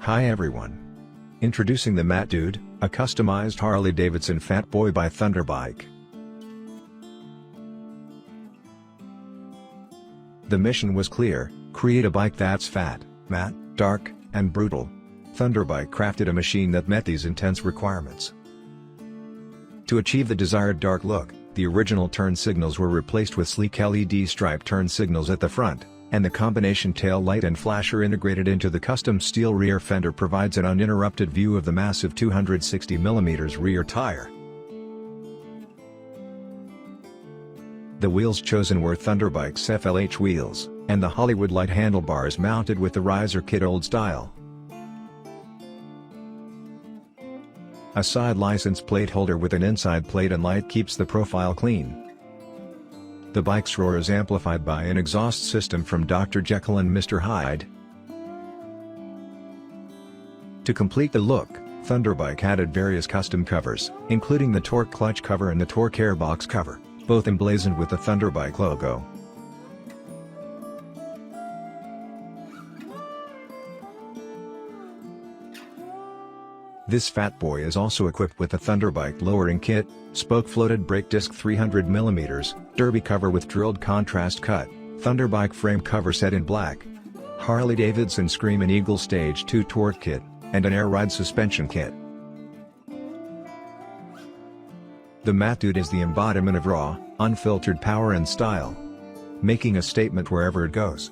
Hi everyone. Introducing the Matt Dude, a customized Harley-Davidson Fat Boy by Thunderbike. The mission was clear: create a bike that's fat, matte, dark, and brutal. Thunderbike crafted a machine that met these intense requirements. To achieve the desired dark look, the original turn signals were replaced with sleek LED stripe turn signals at the front, and the combination tail light and flasher integrated into the custom steel rear fender provides an uninterrupted view of the massive 260mm rear tire. The wheels chosen were Thunderbike's FLH wheels, and the Hollywood light handlebars mounted with the riser kit old style. A side license plate holder with an inside plate and light keeps the profile clean. The bike's roar is amplified by an exhaust system from Dr.Jekill and Mr.Hyde. To complete the look, Thunderbike added various custom covers, including the torque clutch cover and the torque airbox cover, both emblazoned with the Thunderbike logo. This Fat Boy is also equipped with a Thunderbike lowering kit, spoke-floated brake disc 300mm, derby cover with drilled contrast cut, Thunderbike Frame Cover-Set in black, Harley-Davidson Screamin Eagle Stage 2 torque kit, and an air ride suspension kit. The Matt Dude is the embodiment of raw, unfiltered power and style, making a statement wherever it goes.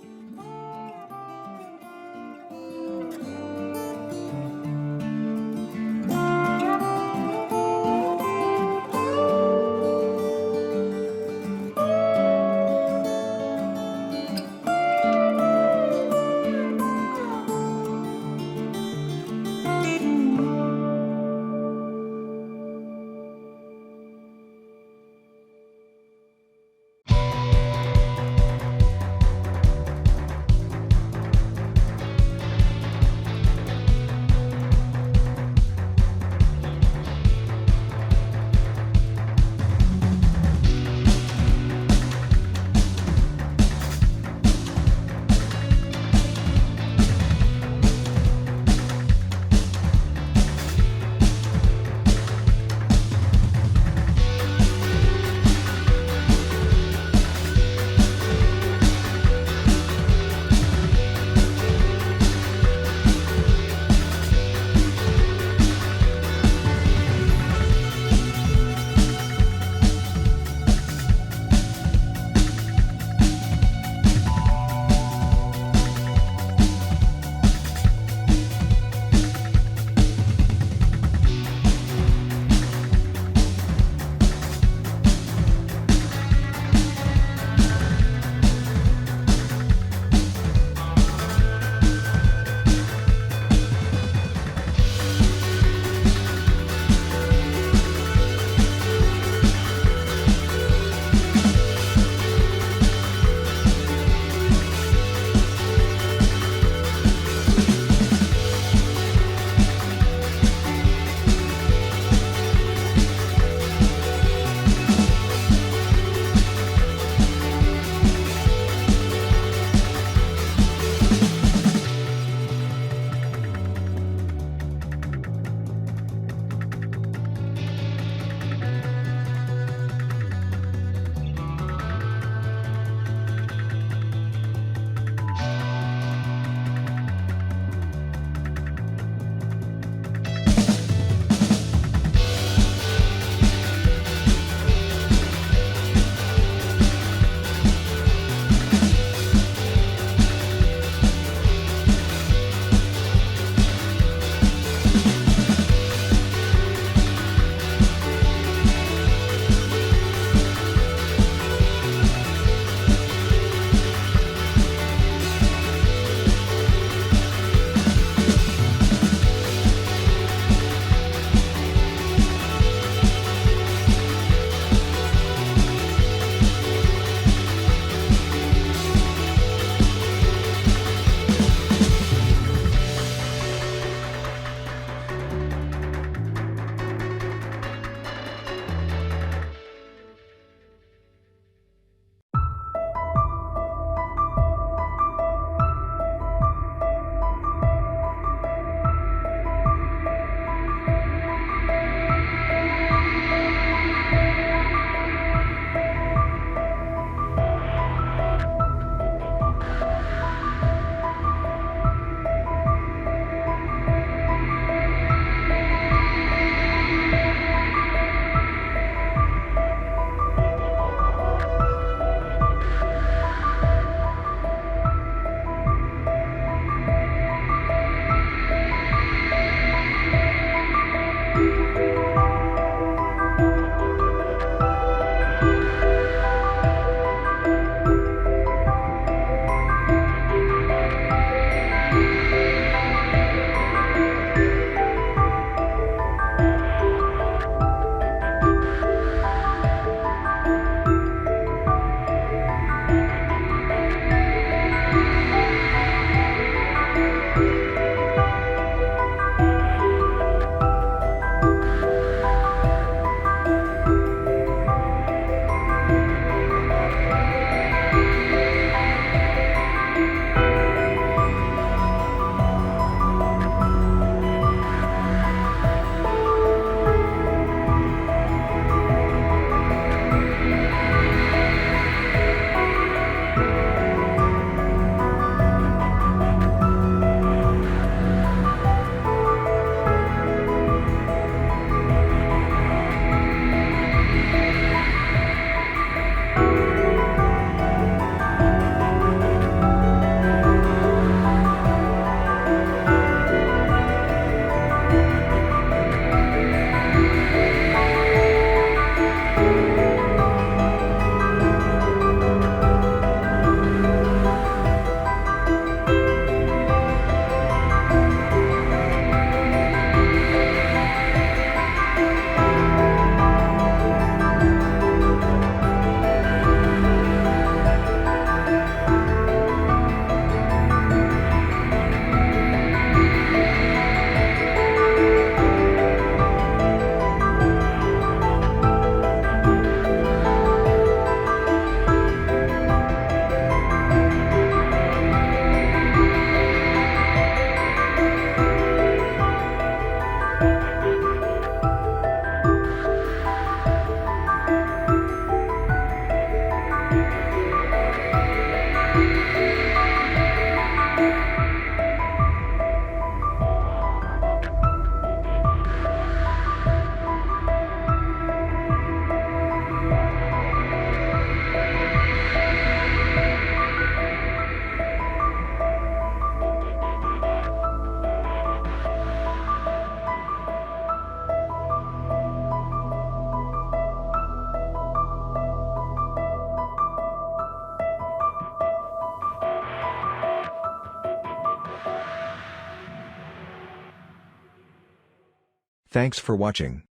Thanks for watching.